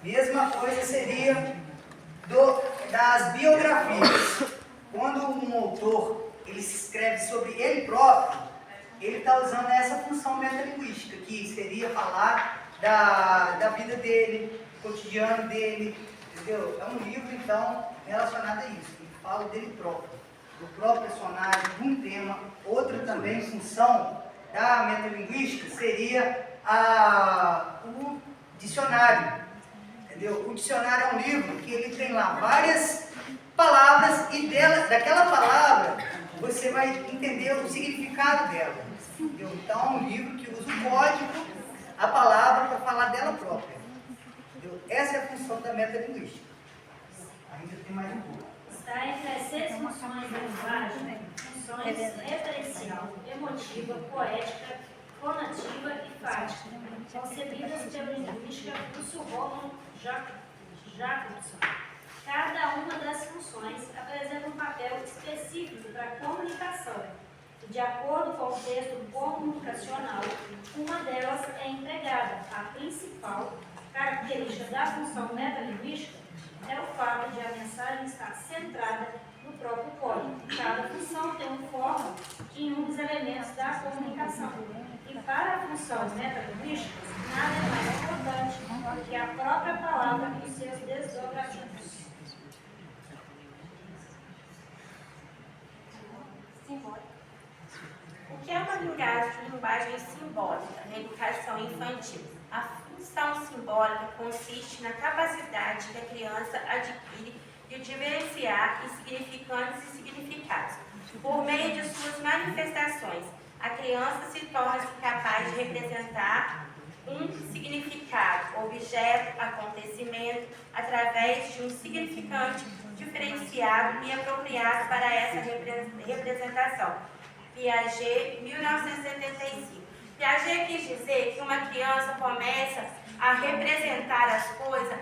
Mesma coisa seria das biografias. Quando um autor ele se escreve sobre ele próprio, ele está usando essa função metalinguística, que seria falar da vida dele, do cotidiano dele, entendeu? É um livro, então, relacionado a isso. Ele fala dele próprio, do próprio personagem, de um tema. Outra também função da metalinguística seria o dicionário. Entendeu? O dicionário é um livro que ele tem lá várias palavras e daquela palavra você vai entender o significado dela. Entendeu? Então é um livro que usa o código, a palavra, para falar dela própria. Entendeu? Essa é a função da metalinguística. Ainda tem mais um pouco. Está entre as 6 funções da linguagem, funções referencial, emotiva, poética, fonativa e fática, concebidas pela linguística Russo-Roman Jacobson. Cada uma das funções apresenta um papel específico para a comunicação. De acordo com o texto comunicacional, uma delas é empregada. A principal característica da função metalinguística é o fato de a mensagem estar centrada no próprio código. Cada função tem uma forma em um dos elementos da comunicação. E para a função metalinguística, nada é mais importante do que a própria palavra e os seus desdobramentos. Simbólica. O que é uma linguagem simbólica na educação infantil? A função simbólica consiste na capacidade que a criança adquire de diferenciar significantes e significados. Por meio de suas manifestações, a criança se torna capaz de representar um significado, objeto, acontecimento, através de um significante diferenciado e apropriado para essa representação. Piaget, 1975. Piaget quis dizer que uma criança começa a representar as coisas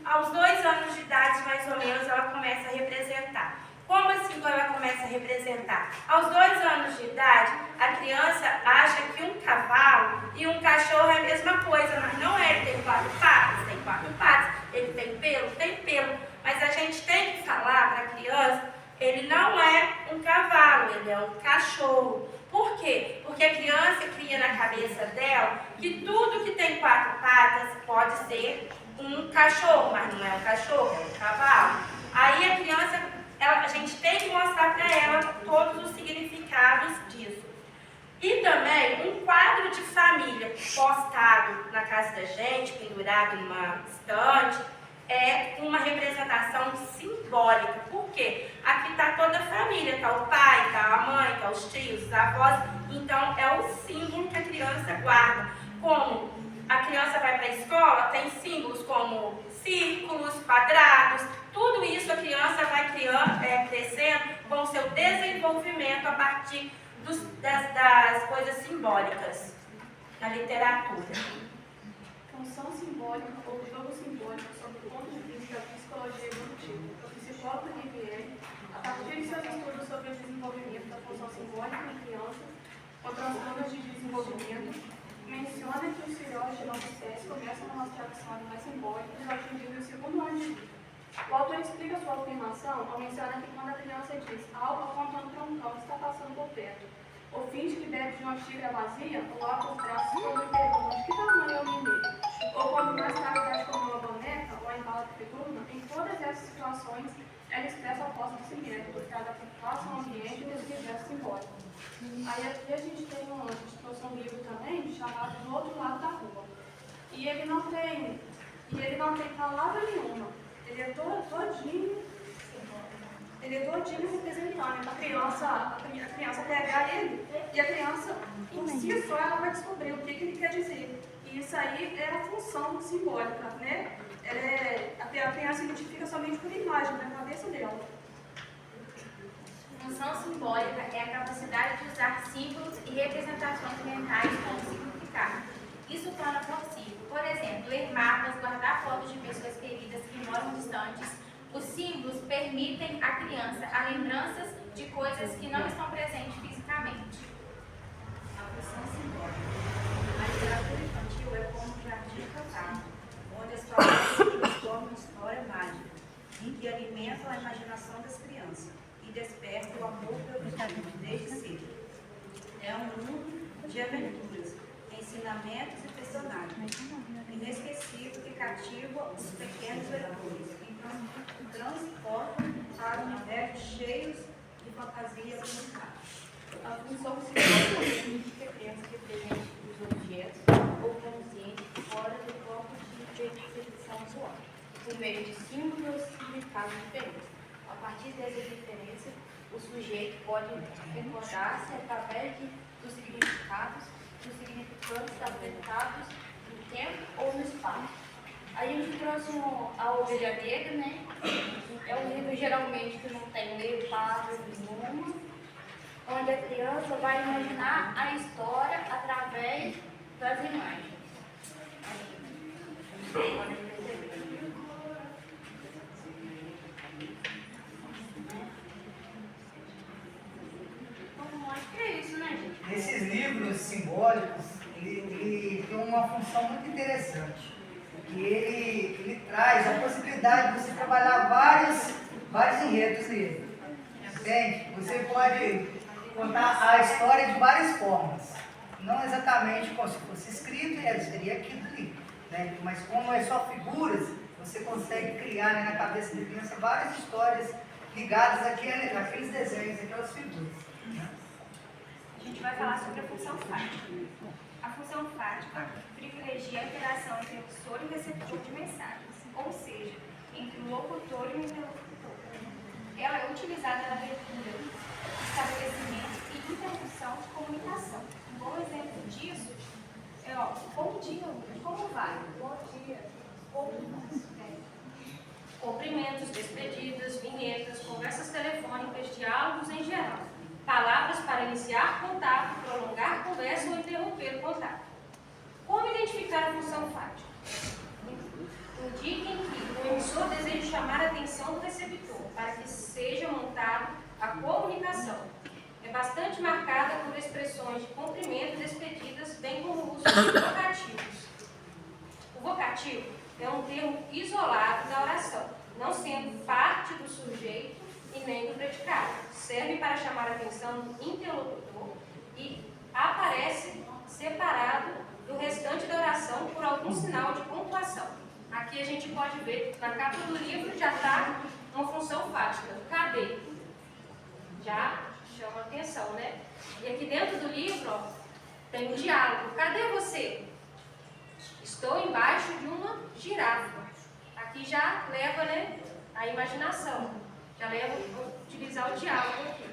aos 2 anos de idade, mais ou menos, ela começa a representar. Como assim ela começa a representar? Aos 2 anos de idade, a criança acha que um cavalo e um cachorro é a mesma coisa, mas não é. Ele tem 4 patas, tem 4 patas. Ele tem pelo. Mas a gente tem que falar para a criança, ele não é um cavalo, ele é um cachorro. Por quê? Porque a criança cria na cabeça dela que tudo que tem 4 patas pode ser um cachorro, mas não é um cachorro, é um cavalo. Aí a criança, a gente tem que mostrar para ela todos os significados disso. E também um quadro de família postado na casa da gente, pendurado numa estante, é uma representação simbólica. Por quê? Aqui está toda a família, está o pai, está a mãe, está os tios, os avós. Então é o símbolo que a criança guarda. Como a criança vai para a escola, tem símbolos como círculos, quadrados. Tudo isso a criança vai crescendo com o seu desenvolvimento a partir das coisas simbólicas na literatura. Função simbólica ou jogo simbólico sob o ponto de vista da psicologia evolutiva. O psicólogo Rivière, a partir de seus estudos sobre o desenvolvimento da função simbólica em crianças, com transtornos de desenvolvimento, menciona que os filhotes de nova espécie começam a mostrar que são animais simbólicos ao atingir o 2º ano de vida. O autor explica sua afirmação ao mencionar que quando a criança diz algo apontando para um cão que está passando por perto, ou finge que bebe de uma xícara vazia, coloca os braços sobre e pergunta de que tamanho é o menino. Ou quando mais tarde vai comer uma boneca ou a embala de figurina, em todas essas situações, ela expressa a posse de si mesmo, buscada por face ao ambiente e desse gesto simbólico. Aí aqui a gente trouxe um livro também, chamado Do Outro Lado da Rua. E ele não tem palavra nenhuma. Ele é todinho representando. A criança pega ele e a criança, por si só, ela vai descobrir o que ele quer dizer. E isso aí é a função simbólica, né? A criança identifica somente por imagem na cabeça dela. Função simbólica é a capacidade de usar símbolos e representações mentais como significado. Isso torna possível, por exemplo, ler mapas, guardar fotos de pessoas queridas que moram distantes. Os símbolos permitem à criança a lembranças de coisas que não estão presentes fisicamente. A função simbólica. A literatura infantil é como um jardim encantado, onde as cativa os pequenos leitores, que transportam para universos cheios de fantasia limitada. A função simbólica significa criança represente os objetos ou consciente fora do campo de percepção atual, por meio de símbolos ou significados diferentes. A partir dessa diferença, o sujeito pode recordar-se através dos significados apresentados no tempo ou no espaço. A gente trouxe a Ovelha Negra, né? É um livro geralmente que não tem meio passo nenhuma, onde a criança vai imaginar a história através das imagens. Então, acho que é isso, né, gente? Esses livros simbólicos, ele tem uma função muito interessante, que ele traz a possibilidade de você trabalhar vários enredos nele. Entende? Você pode contar a história de várias formas, não exatamente como se fosse escrito, seria aquilo ali, né? Mas como é só figuras, você consegue criar, né, na cabeça da criança várias histórias ligadas àqueles desenhos, aquelas figuras. A gente vai falar sobre a função fática. A função fática privilegia a interação entre emissor e receptor de mensagens, ou seja, entre o locutor e o interlocutor. Ela é utilizada na leitura, estabelecimento e interrupção de comunicação. Um bom exemplo disso é, bom dia, como vai? Bom dia, como vai? Cumprimentos, despedidas, vinhetas, conversas telefônicas, diálogos em geral. Palavras para iniciar contato, prolongar conversa ou interromper o contato. Como identificar a função fática? Indiquem que o emissor deseja chamar a atenção do receptor para que seja montada a comunicação. É bastante marcada por expressões de cumprimento e despedidas, bem como o uso de vocativos. O vocativo é um termo isolado da oração, não sendo parte do sujeito e nem do predicado. Serve para chamar a atenção do interlocutor e aparece separado do restante da oração por algum sinal de pontuação. Aqui a gente pode ver, na capa do livro já está uma função fática. Cadê? Já chama atenção, né? E aqui dentro do livro, tem um diálogo. Cadê você? Estou embaixo de uma girafa. Aqui já leva, né, a imaginação. Já leva a utilizar o diálogo aqui.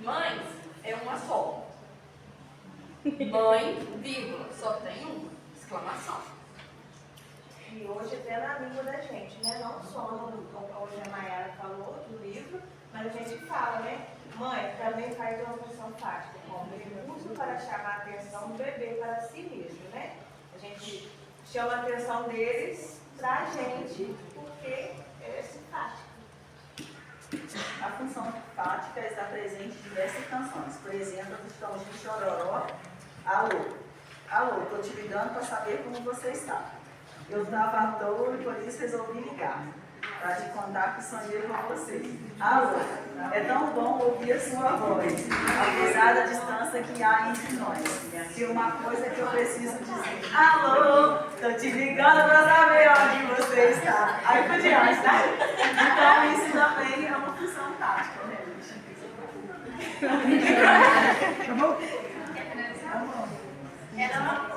Mães é uma só. Mãe, vírgula, só tem uma exclamação. E hoje até na língua da gente, né? Não só como hoje a Mayara falou do livro, mas a gente fala, né? Mãe também faz uma função fática, como recurso para chamar a atenção do bebê para si mesmo, né? A gente chama a atenção deles para a gente, porque é simpático. A função fática está presente em diversas canções. Por exemplo, a função de Chororó, alô. Alô, estou te ligando para saber como você está. Eu estava à toa e por isso resolvi ligar, para te contar que sonhei com você. Alô, é tão bom ouvir a sua voz, apesar da distância que há entre nós. Se uma coisa que eu preciso dizer, alô, estou te ligando para saber onde você está. Aí por diante, tá? Então isso também é uma função tática, né, gente? Era uma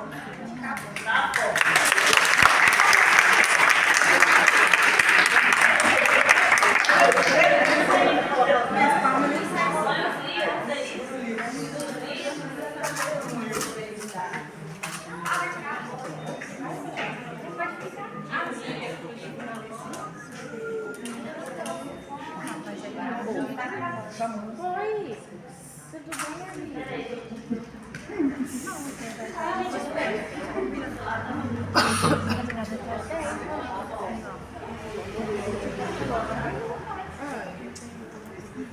Tá bom. Oi, tudo bem, amiga?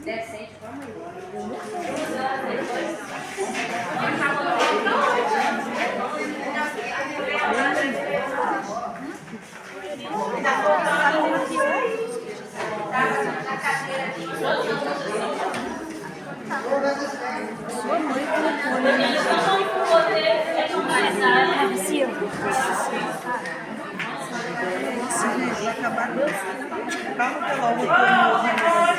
Decente, vamos embora. Eles estão com o poder, é Vai acabar. Calma pela outra.